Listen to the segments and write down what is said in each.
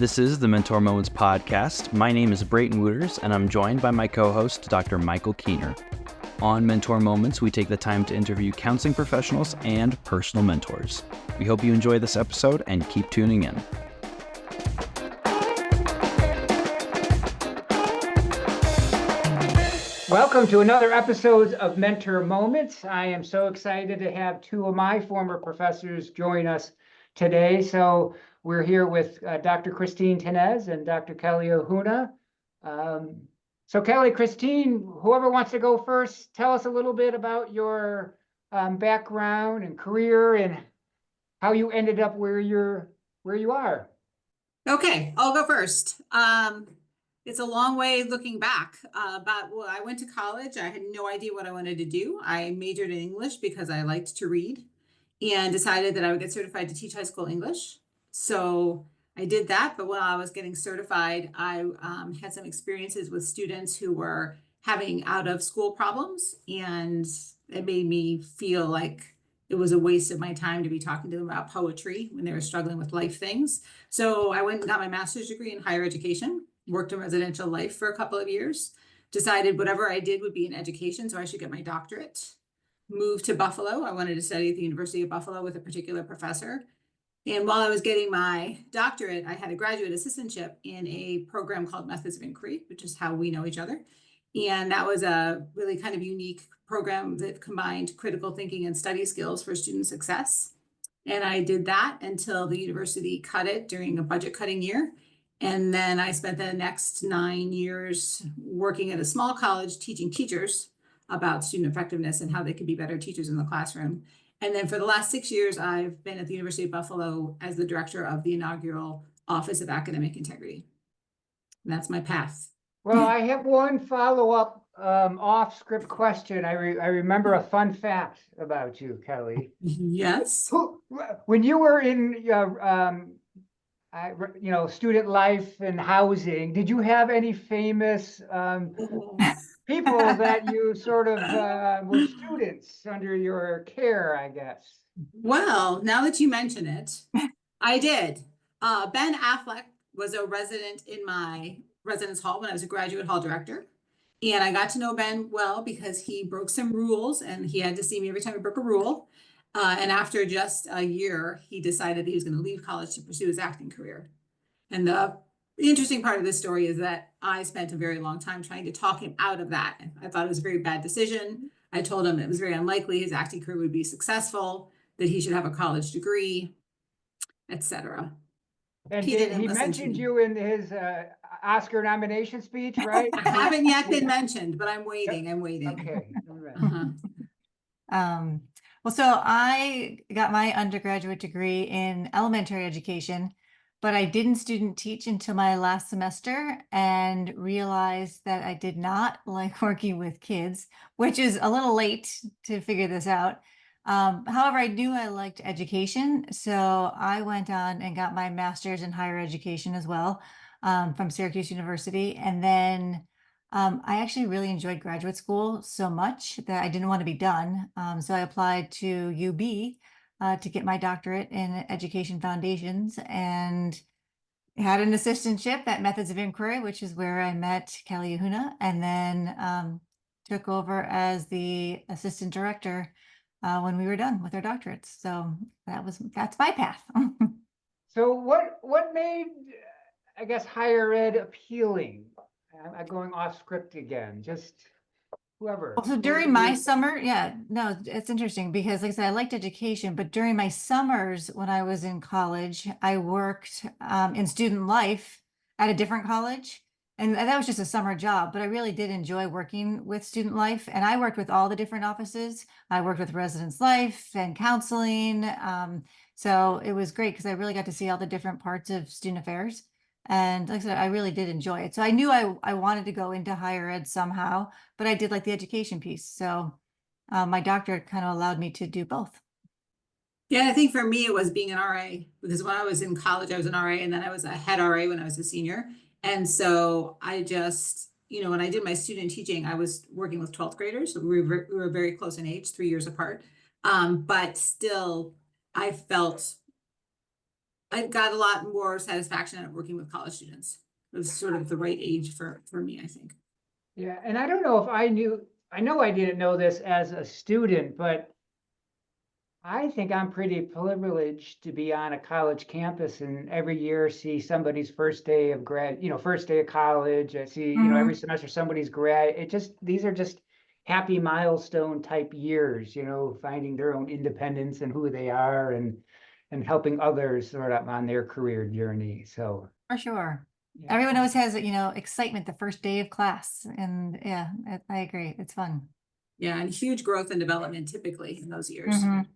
This is the Mentor Moments podcast. My name is Brayton Wooters, and I'm joined by my co-host, Dr. Michael Kiener. On Mentor Moments, we take the time to interview counseling professionals and personal mentors. We hope you enjoy this episode and keep tuning in. Welcome to another episode of Mentor Moments. I am so excited to have two of my former professors join us today. So we're here with Dr. Tinnesz and Dr. Kelly Ahuna. So Kelly, Christine, whoever wants to go first, tell us a little bit about your background and career and how you ended up where you are. Okay, I'll go first. It's a long way looking back, but I went to college. I had no idea what I wanted to do. I majored in English because I liked to read and decided that I would get certified to teach high school English. So I did that, but while I was getting certified, I had some experiences with students who were having out of school problems, and it made me feel like it was a waste of my time to be talking to them about poetry when they were struggling with life things. So I went and got my master's degree in higher education, worked in residential life for a couple of years, decided whatever I did would be in education, so I should get my doctorate. Moved to Buffalo. I wanted to study at the University of Buffalo with a particular professor. And while I was getting my doctorate, I had a graduate assistantship in a program called Methods of Inquiry, which is how we know each other. And that was a really kind of unique program that combined critical thinking and study skills for student success. And I did that until the university cut it during a budget cutting year. And then I spent the next 9 years working at a small college teaching teachers about student effectiveness and how they could be better teachers in the classroom. And then for the last 6 years, I've been at the University of Buffalo as the director of the inaugural Office of Academic Integrity. And that's my path. Well, I have one follow-up off-script question. I remember a fun fact about you, Kelly. Yes. When you were in student life and housing, did you have any famous people that you sort of were students under your care, I guess? Well, now that you mention it, I did. Ben Affleck was a resident in my residence hall when I was a graduate hall director. And I got to know Ben well because he broke some rules and he had to see me every time he broke a rule. And after just a year, he decided that he was going to leave college to pursue his acting career. And the interesting part of this story is that I spent a very long time trying to talk him out of that. I thought it was a very bad decision. I told him it was very unlikely his acting career would be successful, that he should have a college degree, etc. And he mentioned you in his Oscar nomination speech, right? I haven't yet been mentioned, but I'm waiting. Okay. All right. Well, so I got my undergraduate degree in elementary education, but I didn't student teach until my last semester and realized that I did not like working with kids, which is a little late to figure this out. However, I knew I liked education, so I went on and got my master's in higher education as well, from Syracuse University. And then I actually really enjoyed graduate school so much that I didn't want to be done. So I applied to UB to get my doctorate in education foundations and had an assistantship at Methods of Inquiry, which is where I met Kelly Ahuna, and then took over as the assistant director when we were done with our doctorates. So that's my path. So what made, I guess, higher ed appealing? I'm going off script again, just whoever. So during my summer, it's interesting because, like I said, I liked education, but during my summers when I was in college, I worked in student life at a different college. And that was just a summer job, but I really did enjoy working with student life. And I worked with all the different offices. I worked with residence life and counseling. So it was great because I really got to see all the different parts of student affairs. And like I said, I really did enjoy it. So I knew I wanted to go into higher ed somehow, but I did like the education piece. So my doctorate kind of allowed me to do both. Yeah, I think for me, it was being an RA, because when I was in college, I was an RA, and then I was a head RA when I was a senior. And so I just, when I did my student teaching, I was working with 12th graders. So we were very close in age, 3 years apart. But still, I felt I got a lot more satisfaction out of working with college students. It was sort of the right age for me, I think. Yeah, and I don't know if I knew, I know I didn't know this as a student, but I think I'm pretty privileged to be on a college campus and every year see somebody's first day of first day of college. I see, every semester somebody's grad. These are just happy milestone type years, finding their own independence and who they are and helping others sort of on their career journey. So For sure. yeah. Everyone always has, excitement the first day of class. And yeah, I agree. It's fun. Yeah, and huge growth and development typically in those years. Mhm.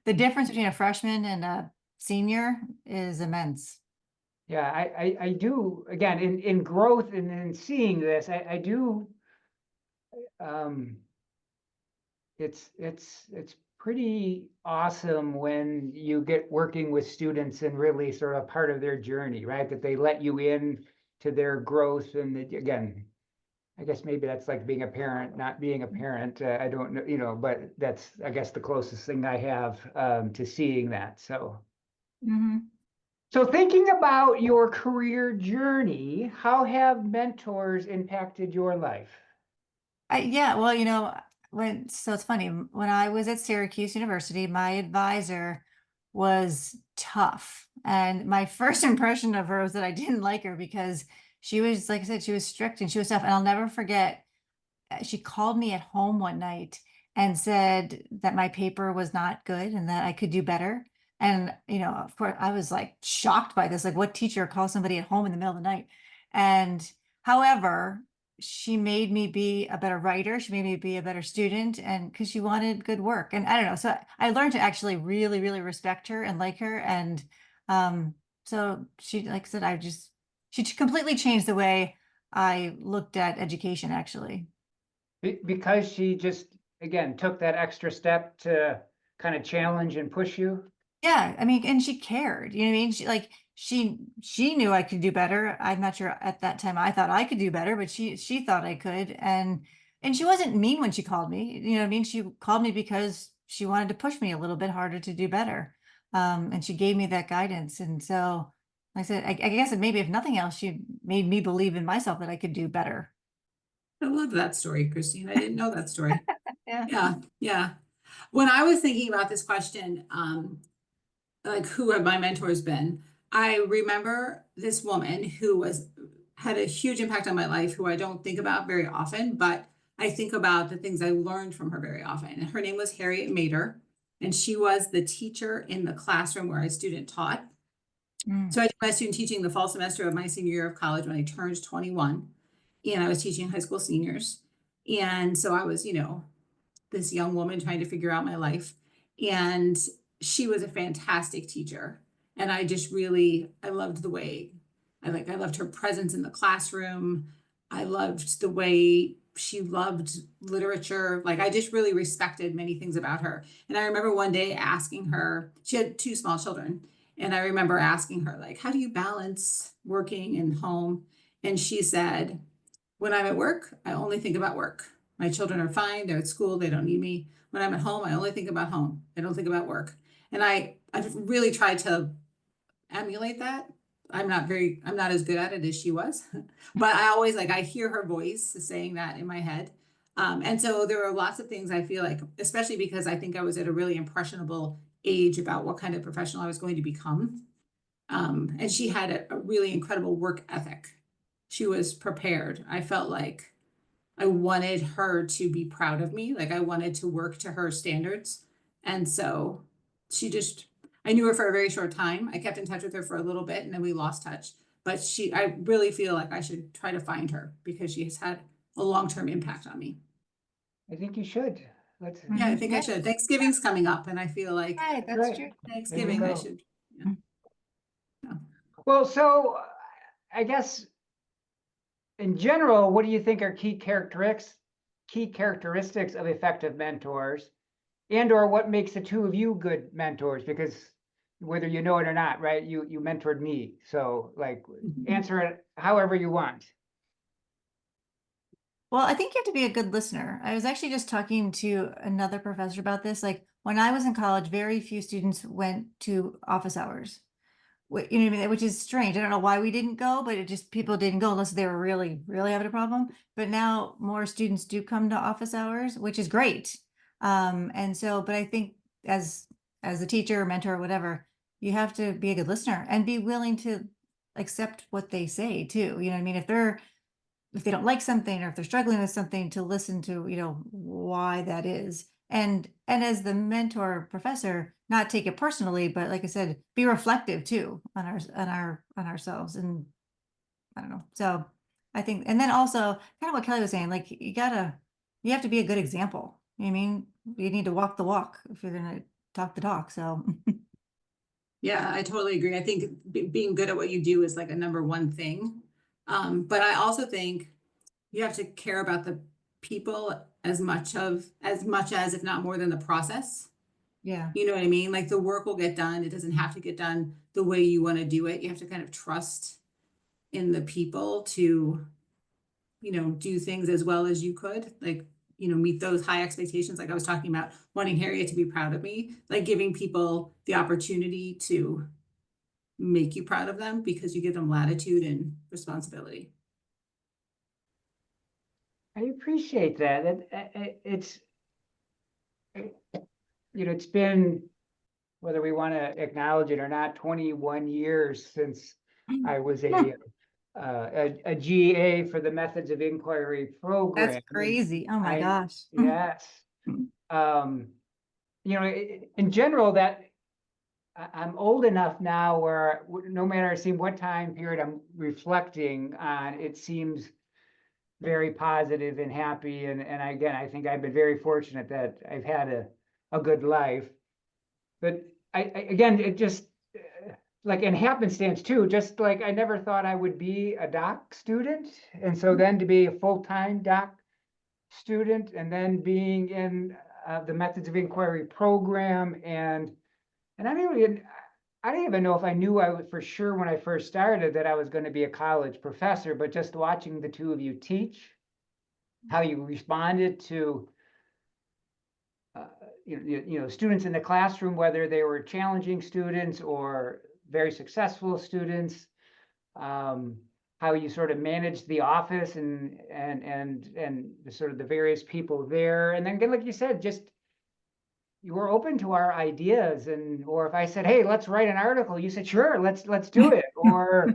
The difference between a freshman and a senior is immense. Yeah, I do, again, in growth and in seeing this, I do, it's pretty awesome when you get working with students and really sort of part of their journey, right? That they let you in to their growth. And again, I guess maybe that's like being a parent, not being a parent. I don't know, but that's, I guess, the closest thing I have to seeing that. So. Mhm. So thinking about your career journey, how have mentors impacted your life? Yeah, well, so it's funny. When I was at Syracuse University, my advisor was tough. And my first impression of her was that I didn't like her because she was, like I said, she was strict and she was tough. And I'll never forget, she called me at home one night and said that my paper was not good and that I could do better. And, of course, I was like shocked by this. Like, what teacher calls somebody at home in the middle of the night? And however, she made me be a better writer. She made me be a better student, and because she wanted good work. And I don't know. So I learned to actually really, really respect her and like her. And so she, like I said, she completely changed the way I looked at education, actually. Because she just, again, took that extra step to kind of challenge and push you? Yeah, I mean, and she cared, you know what I mean? She knew I could do better. I'm not sure at that time I thought I could do better, but she thought I could. And she wasn't mean when she called me, you know what I mean? She called me because she wanted to push me a little bit harder to do better. And she gave me that guidance. And so, like I said, I guess that maybe if nothing else, she made me believe in myself that I could do better. I love that story, Christine. I didn't know that story. Yeah. Yeah, yeah. When I was thinking about this question, like who have my mentors been? I remember this woman who had a huge impact on my life, who I don't think about very often, but I think about the things I learned from her very often. And her name was Harriet Mader, and she was the teacher in the classroom where I student taught. So I did my student teaching the fall semester of my senior year of college when I turned 21, and I was teaching high school seniors. And so I was, this young woman trying to figure out my life. And she was a fantastic teacher. And I just really, I loved the way, I loved her presence in the classroom. I loved the way she loved literature. Like I just really respected many things about her. And I remember one day asking her, she had two small children. And I remember asking her, like, how do you balance working and home? And she said, when I'm at work, I only think about work. My children are fine. They're at school. They don't need me. When I'm at home, I only think about home. I don't think about work. And I've really tried to emulate that. I'm not as good at it as she was, but I always I hear her voice saying that in my head. And so there are lots of things I feel like, especially because I think I was at a really impressionable age about what kind of professional I was going to become. And she had a really incredible work ethic. She was prepared. I felt like I wanted her to be proud of me. Like I wanted to work to her standards. And so I knew her for a very short time. I kept in touch with her for a little bit and then we lost touch. But I really feel like I should try to find her because she has had a long-term impact on me. I think you should. Yeah, I think I should. Thanksgiving's coming up and I feel like Right, that's right. true. Thanksgiving I go. should. Yeah. Well, so I guess in general, what do you think are key characteristics of effective mentors, and or what makes the two of you good mentors? Because whether you know it or not, right? You mentored me, so answer it however you want. Well, I think you have to be a good listener. I was actually just talking to another professor about this. Like when I was in college, very few students went to office hours. You know what I mean? Which is strange. I don't know why we didn't go, but it just, people didn't go unless they were really, really having a problem. But now more students do come to office hours, which is great. And so, but I think as a teacher, mentor, or whatever, you have to be a good listener and be willing to accept what they say too. You know what I mean? If they don't like something, or if they're struggling with something, to listen to, you know, why that is. And as the mentor professor, not take it personally, but like I said, be reflective too on ourselves. And I don't know. So I think, and then also kind of what Kelly was saying, like you have to be a good example. You know what I mean? You need to walk the walk if you're gonna talk the talk. So Yeah, I totally agree. I think being good at what you do is like a number one thing. But I also think you have to care about the people as much as, if not more than, the process. yeah. You know what I mean? Like, the work will get done. It doesn't have to get done the way you want to do it. You have to kind of trust in the people to, do things as well as you could. Like, meet those high expectations. Like I was talking about, wanting Harriet to be proud of me, like giving people the opportunity to make you proud of them because you give them latitude and responsibility. I appreciate that. It's been, whether we want to acknowledge it or not, 21 years since I was a GA for the Methods of Inquiry program. That's crazy. Oh my gosh. Yes. In general, that I'm old enough now where no matter what time period I'm reflecting on, it seems very positive and happy. And again, I think I've been very fortunate that I've had a good life. But again, it just like in happenstance too, just like I never thought I would be a doc student. And so then to be a full-time doc student, and then being in the Methods of Inquiry program, and I didn't even know if I knew for sure when I first started that I was going to be a college professor, but just watching the two of you teach, how you responded to students in the classroom, whether they were challenging students or very successful students, how you sort of managed the office and sort of the various people there. And then again, like you said, just you were open to our ideas, or if I said, hey, let's write an article, you said, sure, let's do it. Or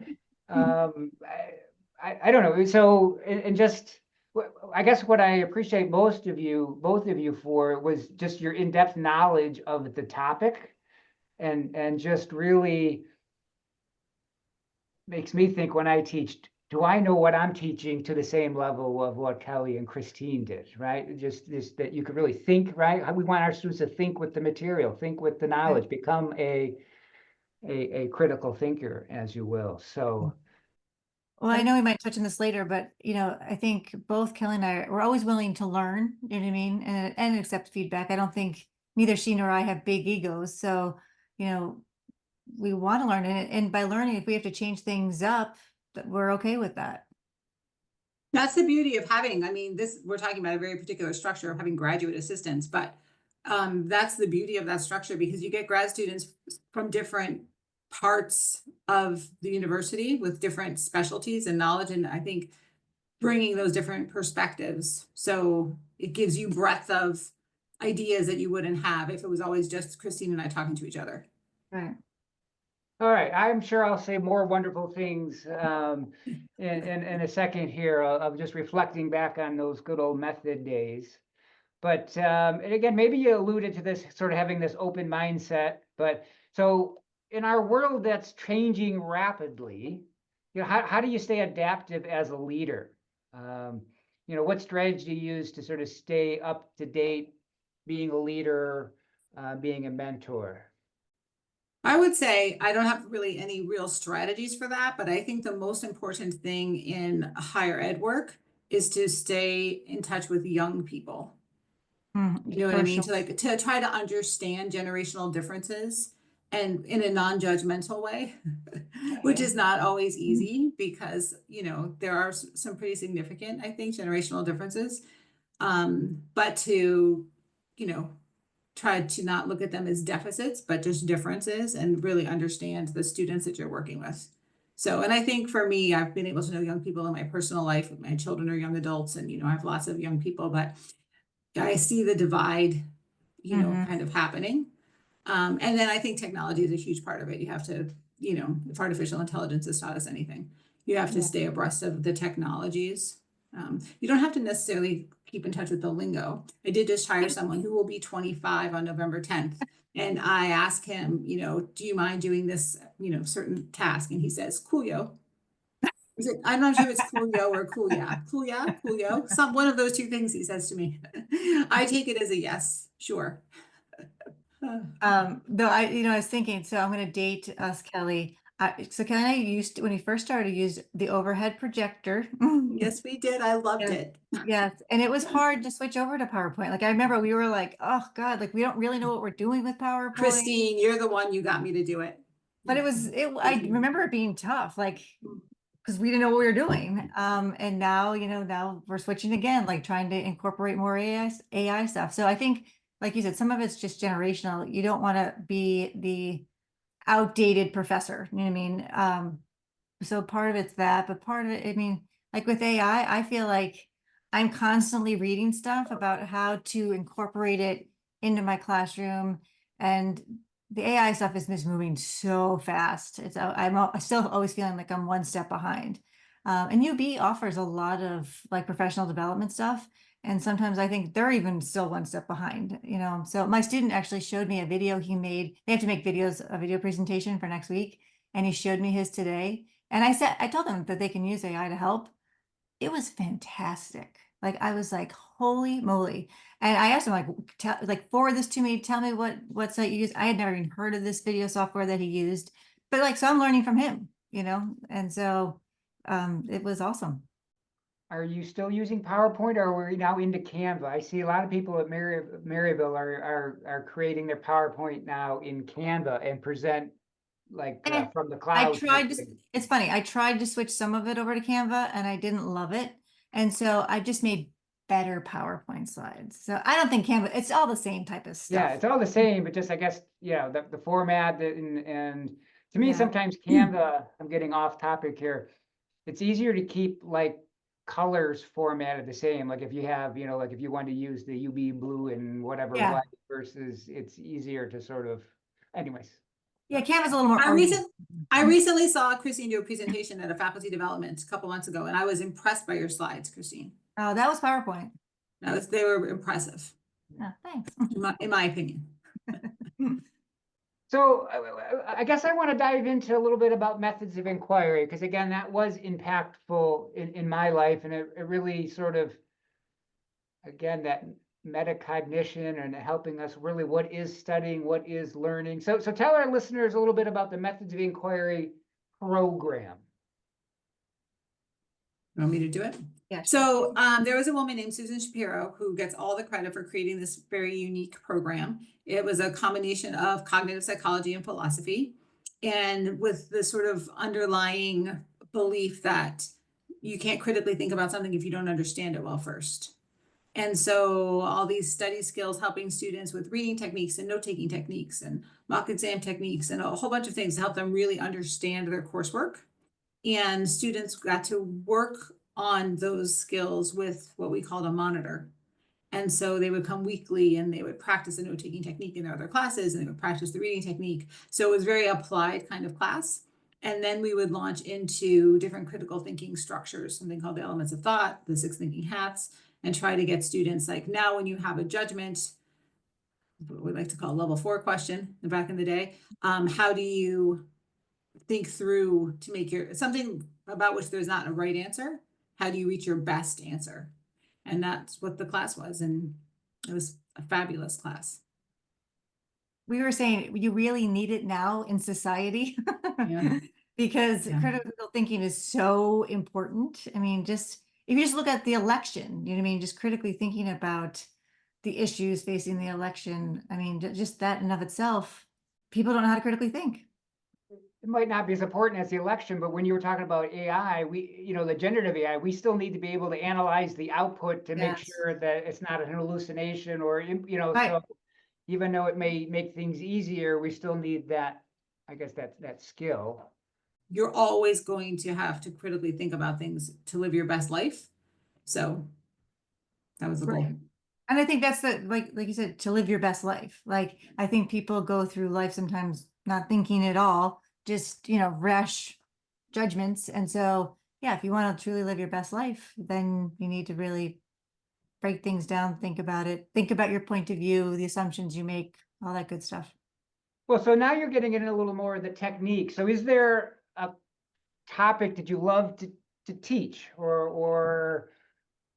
I don't know. So, and just, I guess what I appreciate both of you for, was just your in-depth knowledge of the topic, and just really makes me think when I teach, do I know what I'm teaching to the same level of what Kelly and Christine did, right? Just that you could really think, right? How we want our students to think with the material, think with the knowledge, become a critical thinker, as you will. So. Well, I know we might touch on this later, but I think both Kelly and we're always willing to learn, you know what I mean? And accept feedback. I don't think neither she nor I have big egos. So, we want to learn, and by learning, if we have to change things up, that we're okay with that. That's the beauty of having, we're talking about a very particular structure of having graduate assistants, but that's the beauty of that structure, because you get grad students from different parts of the university with different specialties and knowledge. And I think bringing those different perspectives, so it gives you breadth of ideas that you wouldn't have if it was always just Christine and I talking to each other. Right. All right, I'm sure I'll say more wonderful things in a second here, of just reflecting back on those good old method days. But and again, maybe you alluded to this, sort of having this open mindset. But so in our world that's changing rapidly, how do you stay adaptive as a leader? What strategy do you use to sort of stay up to date, being a leader, being a mentor? I would say I don't have really any real strategies for that, but I think the most important thing in higher ed work is to stay in touch with young people. You know what I mean? To try to understand generational differences, and in a non-judgmental way, which is not always easy, because, there are some pretty significant, I think, generational differences. But to, try to not look at them as deficits, but just differences, and really understand the students that you're working with. So, and I think for me, I've been able to know young people in my personal life. My children are young adults, and, I have lots of young people, but I see the divide, kind of happening. And then I think technology is a huge part of it. You have to, if artificial intelligence has taught us anything, you have to Yeah. stay abreast of the technologies. You don't have to necessarily keep in touch with the lingo. I did just hire someone who will be 25 on November 10th. And I asked him, do you mind doing this, certain task? And he says, cool, yo. I'm not sure if it's cool, yo, or cool, yeah. Cool, yeah, cool, yo. One of those two things he says to me. I take it as a yes, sure. Though I was thinking, so I'm going to date us, Kelly. So Kelly, when he first started, use the overhead projector. Yes, we did. I loved it. Yes, and it was hard to switch over to PowerPoint. Like I remember we were like, oh God, like we don't really know what we're doing with PowerPoint. Christine, you're the one you got me to do it. But I remember it being tough, like because we didn't know what we were doing. And now, now we're switching again, like trying to incorporate more AI stuff. So I think, like you said, some of it's just generational. You don't want to be the outdated professor. You know what I mean? So part of it's that, but part of it, I mean, like with AI, I feel like I'm constantly reading stuff about how to incorporate it into my classroom, and the AI stuff is just moving so fast. I'm still always feeling like I'm one step behind. And UB offers a lot of like professional development stuff. And sometimes I think they're even still one step behind, So my student actually showed me a video he made. They have to make a video presentation for next week. And he showed me his today. And I told them that they can use AI to help. It was fantastic. Like I was like, holy moly. And I asked him like forward this to me, tell me what site you use. I had never even heard of this video software that he used, but so I'm learning from him, and so it was awesome. Are you still using PowerPoint, or are we now into Canva? I see a lot of people at Maryville are creating their PowerPoint now in Canva and present like from the cloud. It's funny. I tried to switch some of it over to Canva and I didn't love it. And so I just made better PowerPoint slides. So I don't think Canva, it's all the same type of stuff. Yeah, it's all the same, but just I guess, the format and to me, Yeah. sometimes Canva, I'm getting off topic here. It's easier to keep like colors formatted the same. Like if you have, like if you want to use the UB blue and whatever Yeah. white versus it's easier to sort of, anyways. Yeah, Canva's a little more. I recently saw Christine do a presentation at a faculty development a couple months ago, and I was impressed by your slides, Christine. Oh, that was PowerPoint. They were impressive. Oh, thanks. In my opinion. So I guess I want to dive into a little bit about methods of inquiry, because again, that was impactful in my life, and it really sort of, again, that metacognition and helping us really what is studying, what is learning. So tell our listeners a little bit about the methods of inquiry program. You want me to do it? Yeah. So there was a woman named Susan Shapiro who gets all the credit for creating this very unique program. It was a combination of cognitive psychology and philosophy, and with the sort of underlying belief that you can't critically think about something if you don't understand it well first. And so all these study skills, helping students with reading techniques and note-taking techniques and mock exam techniques and a whole bunch of things to help them really understand their coursework. And students got to work on those skills with what we called a monitor. And so they would come weekly and they would practice the note-taking technique in their other classes, and they would practice the reading technique. So it was very applied kind of class. And then we would launch into different critical thinking structures, something called the elements of thought, the 6 thinking hats, and try to get students like, now when you have a judgment, what we like to call level 4 question back in the day, how do you think through to make something about which there's not a right answer? How do you reach your best answer? And that's what the class was. And it was a fabulous class. We were saying you really need it now in society. Yeah. Because critical thinking is so important. I mean, if you just look at the election, you know what I mean? Just critically thinking about the issues facing the election. I mean, just that in and of itself, people don't know how to critically think. It might not be as important as the election, but when you were talking about AI, the generative AI, we still need to be able to analyze the output to make sure that it's not an hallucination or, Right. so, even though it may make things easier, we still need that, I guess that skill. You're always going to have to critically think about things to live your best life. So that was the goal. Right. And I think that's the, like you said, to live your best life. Like, I think people go through life sometimes not thinking at all, just, rash judgments. And so, yeah, if you want to truly live your best life, then you need to really break things down, think about it, think about your point of view, the assumptions you make, all that good stuff. Well, so now you're getting into a little more of the technique. So is there a topic that you love to teach, or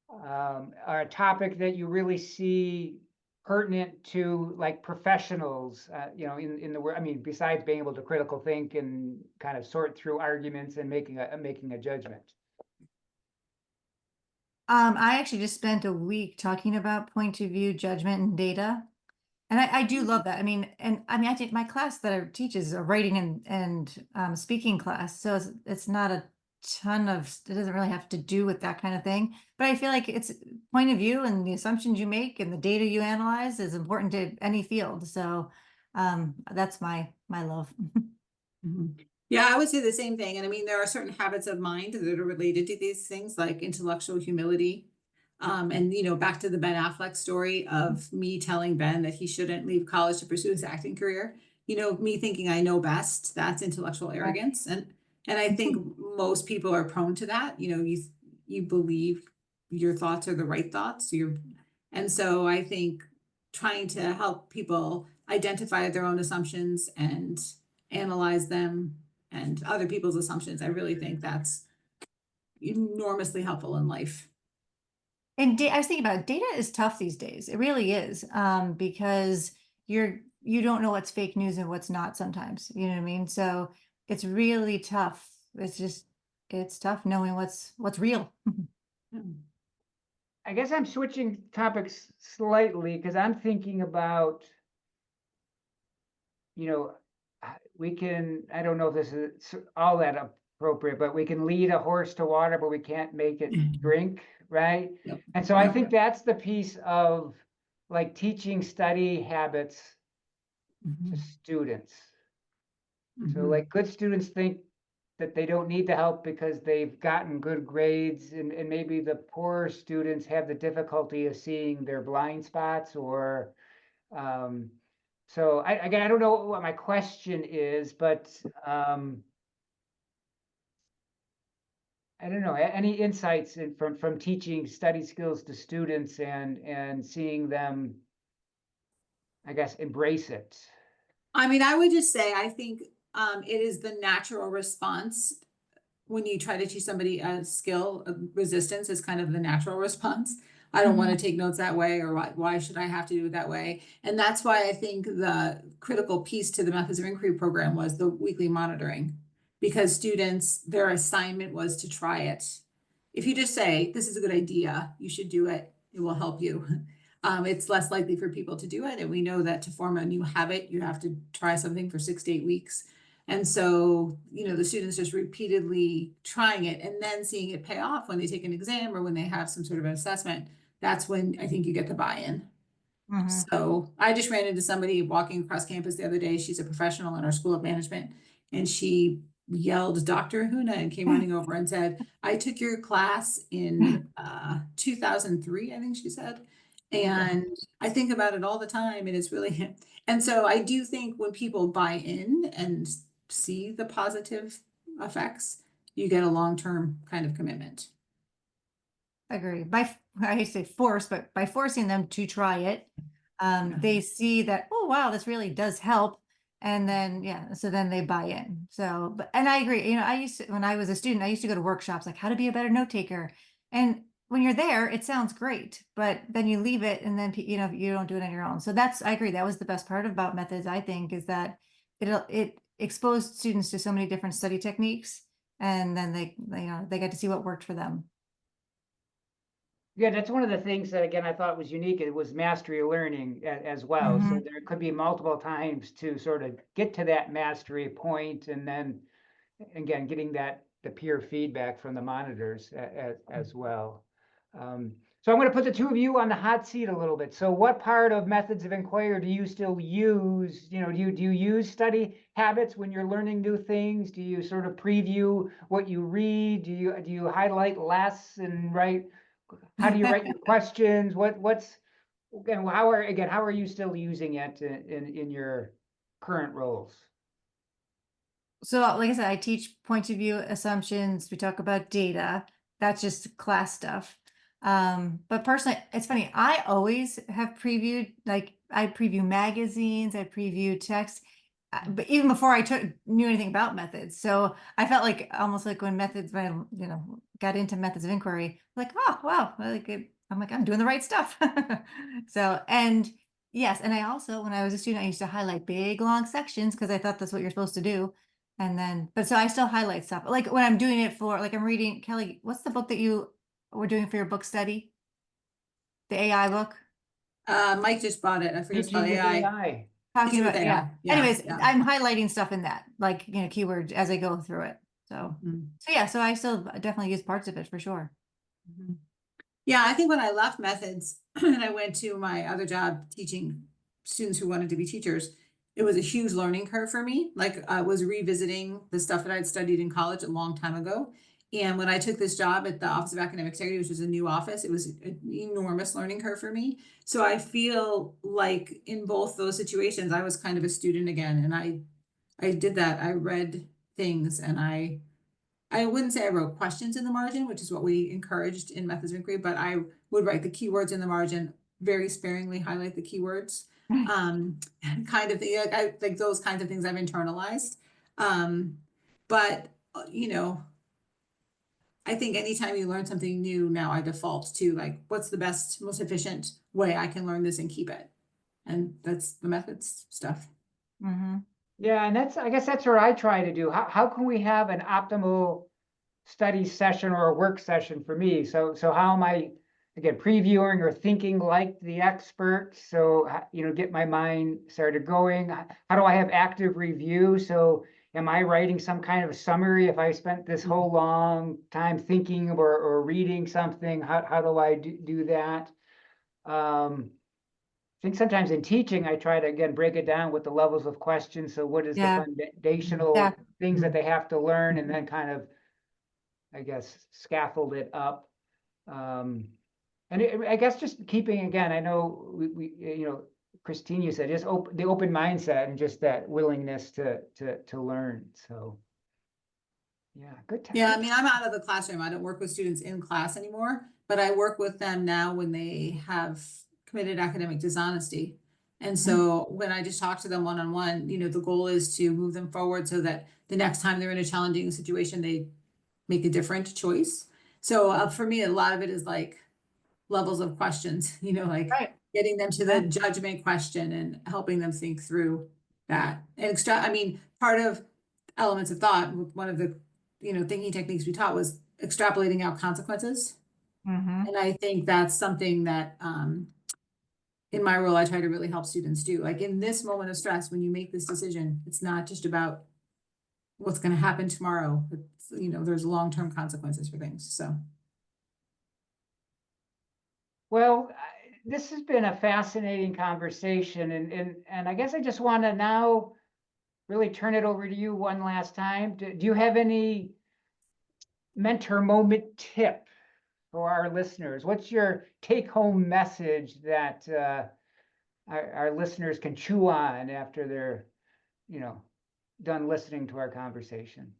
a topic that you really see pertinent to like professionals, in the world? I mean, besides being able to critical think and kind of sort through arguments and making a judgment. I actually just spent a week talking about point of view, judgment, and data. And I do love that. I did my class that I teach is a writing and speaking class. So it's not a ton of, it doesn't really have to do with that kind of thing. But I feel like it's point of view and the assumptions you make and the data you analyze is important to any field. So that's my love. Yeah, I would say the same thing. And I mean, there are certain habits of mind that are related to these things, like intellectual humility. And back to the Ben Affleck story of me telling Ben that he shouldn't leave college to pursue his acting career. Me thinking I know best, that's intellectual arrogance. And I think most people are prone to that. You believe your thoughts are the right thoughts. And so I think trying to help people identify their own assumptions and analyze them and other people's assumptions, I really think that's enormously helpful in life. And I was thinking about it, data is tough these days. It really is, because you don't know what's fake news and what's not sometimes. You know what I mean? So it's really tough. It's tough knowing what's real. I guess I'm switching topics slightly because I'm thinking about, I don't know if this is all that appropriate, but we can lead a horse to water, but we can't make it drink, right? Yep. And so I think that's the piece of like teaching study habits to students. So like good students think that they don't need the help because they've gotten good grades, and maybe the poor students have the difficulty of seeing their blind spots, or so again, I don't know what my question is, but I don't know, any insights from teaching study skills to students and seeing them, I guess, embrace it. I mean, I would just say, I think it is the natural response when you try to teach somebody a skill. Resistance is kind of the natural response. I don't want to take notes that way, or why should I have to do it that way? And that's why I think the critical piece to the Methods of Inquiry program was the weekly monitoring, because students, their assignment was to try it. If you just say, this is a good idea, you should do it, it will help you. It's less likely for people to do it. And we know that to form a new habit, you have to try something for 6 to 8 weeks. And so, the students just repeatedly trying it and then seeing it pay off when they take an exam or when they have some sort of an assessment. That's when I think you get the buy-in. So I just ran into somebody walking across campus the other day. She's a professional in our School of Management, and she yelled Dr. Ahuna and came running over and said, I took your class in 2003, I think she said. And I think about it all the time, and it's really, and so I do think when people buy in and see the positive effects, you get a long-term kind of commitment. Agree. I say force, but by forcing them to try it, they see that, oh, wow, this really does help. And then, so then they buy in. So, and I agree, when I was a student, I used to go to workshops, like how to be a better note taker. And when you're there, it sounds great, but then you leave it and then, you don't do it on your own. So I agree. That was the best part about methods, I think, is that it exposed students to so many different study techniques, and then they got to see what worked for them. Yeah, that's one of the things that, again, I thought was unique. It was mastery learning as well. So there could be multiple times to sort of get to that mastery point, and then, again, getting the peer feedback from the monitors as well. So I'm going to put the two of you on the hot seat a little bit. So what part of methods of inquiry do you still use? Do you use study habits when you're learning new things? Do you sort of preview what you read? Do you highlight less and write? How do you write your questions? And how are you still using it in your current roles? So like I said, I teach point of view assumptions. We talk about data. That's just class stuff. But personally, it's funny. I always have previewed, like I preview magazines, I preview text, but even before I knew anything about methods. So I felt like almost like when got into methods of inquiry, like, oh, wow, I'm doing the right stuff. So, and yes, and I also, when I was a student, I used to highlight big, long sections because I thought that's what you're supposed to do. And then, but so I still highlight stuff. Like when I'm doing it for, like I'm reading, Kelly, what's the book that you were doing for your book study? The AI book? Mike just bought it. I forget it's called Teaching with AI. AI. Talking Teaching with about, yeah. AI. Yeah, Anyways, yeah. I'm highlighting stuff in that, like, keywords as I go through it. So, Mhm. so yeah, so I still definitely use parts of it for sure. Mhm. Yeah, I think when I left methods and I went to my other job teaching students who wanted to be teachers, it was a huge learning curve for me. Like I was revisiting the stuff that I'd studied in college a long time ago. And when I took this job at the Office of Academic Integrity, which was a new office, it was an enormous learning curve for me. So I feel like in both those situations, I was kind of a student again. And I did that. I read things and I wouldn't say I wrote questions in the margin, which is what we encouraged in methods of inquiry, but I would write the keywords in the margin, very sparingly highlight the keywords. Kind of thing, like those kinds of things I've internalized. But I think anytime you learn something new, now I default to like, what's the best, most efficient way I can learn this and keep it? And that's the methods stuff. Mm-hmm. Yeah, and I guess that's what I try to do. How can we have an optimal study session or a work session for me? So how am I, again, previewing or thinking like the expert? So, get my mind started going. How do I have active review? So am I writing some kind of a summary if I spent this whole long time thinking or reading something? How do I do that? I think sometimes in teaching, I try to, again, break it down with the levels of questions. So what is the Yeah. foundational Yeah. things that they have to learn, and then kind of, I guess, scaffold it up. And I guess just keeping, again, I know Christine, you said just the open mindset and just that willingness to learn. So yeah, good. Yeah, I mean, I'm out of the classroom. I don't work with students in class anymore, but I work with them now when they have committed academic dishonesty. And so when I just talk to them one-on-one, the goal is to move them forward so that the next time they're in a challenging situation, they make a different choice. So for me, a lot of it is like levels of questions, like Right. getting them to the judgment question and helping them think through that. And part of elements of thought, one of the thinking techniques we taught was extrapolating out consequences. Mm-hmm. And I think that's something that in my role, I try to really help students do. Like in this moment of stress, when you make this decision, it's not just about what's going to happen tomorrow. It's, there's long-term consequences for things. So. Well, this has been a fascinating conversation, and I guess I just want to now really turn it over to you one last time. Do you have any mentor moment tip for our listeners? What's your take-home message that our listeners can chew on after they're, done listening to our conversation?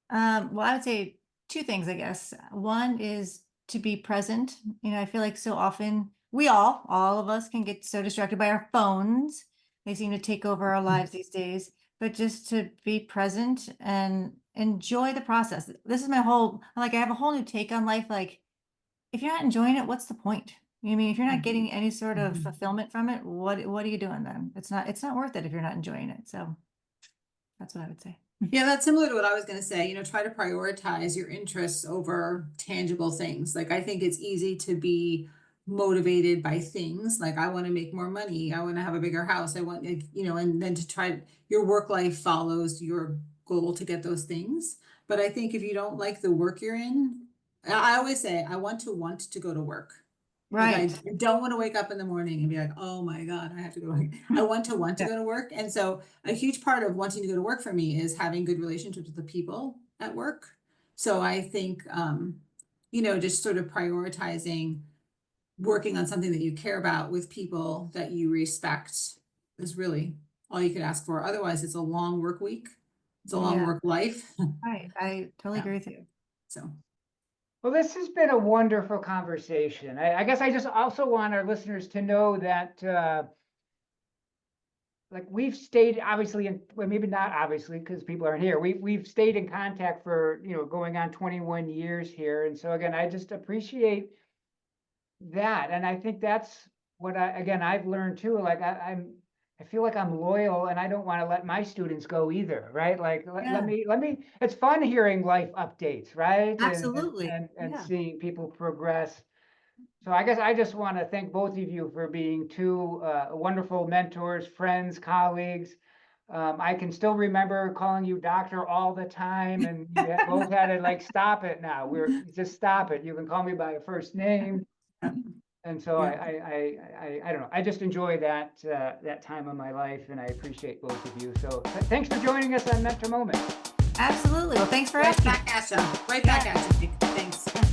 Well, I would say two things, I guess. One is to be present. I feel like so often all of us can get so distracted by our phones. They seem to take over our lives these days, but just to be present and enjoy the process. This is I have a whole new take on life. Like, if you're not enjoying it, what's the point? If you're not getting any sort of fulfillment from it, what are you doing then? It's not worth it if you're not enjoying it. So that's what I would say. Yeah, that's similar to what I was going to say. Try to prioritize your interests over tangible things. Like, I think it's easy to be motivated by things. Like, I want to make more money. I want to have a bigger house. I want, and then your work life follows your goal to get those things. But I think if you don't like the work you're in, I always say, I want to go to work. Like, Right. I don't want to wake up in the morning and be like, oh my God, I have to go to work. I want to Yeah. go to work. And so a huge part of wanting to go to work for me is having good relationships with the people at work. So I think, just sort of prioritizing working on something that you care about with people that you respect is really all you could ask for. Otherwise, it's a long work week. It's a long Yeah. work life. Right. I totally Yeah. agree with you. So, Well, this has been a wonderful conversation. I guess I just also want our listeners to know that, like we've stayed obviously in, well, maybe not obviously because people aren't here. We've stayed in contact for, going on 21 years here. And so again, I just appreciate that. And I think that's what I've learned too. Like I feel like I'm loyal and I don't want to let my students go either, right? Like Yeah. let me, it's fun hearing life updates, right? Absolutely. And Yeah. seeing people progress. So I guess I just want to thank both of you for being two wonderful mentors, friends, colleagues. I can still remember calling you doctor all the time, and both had to like stop it now. Just stop it. You can call me by a first name. And so yeah. I don't know. I just enjoy that time of my life, and I appreciate both of you. So thanks for joining us on Mentor Moment. Absolutely. Well, thanks for Right asking. back at you. Right back at you. Thanks.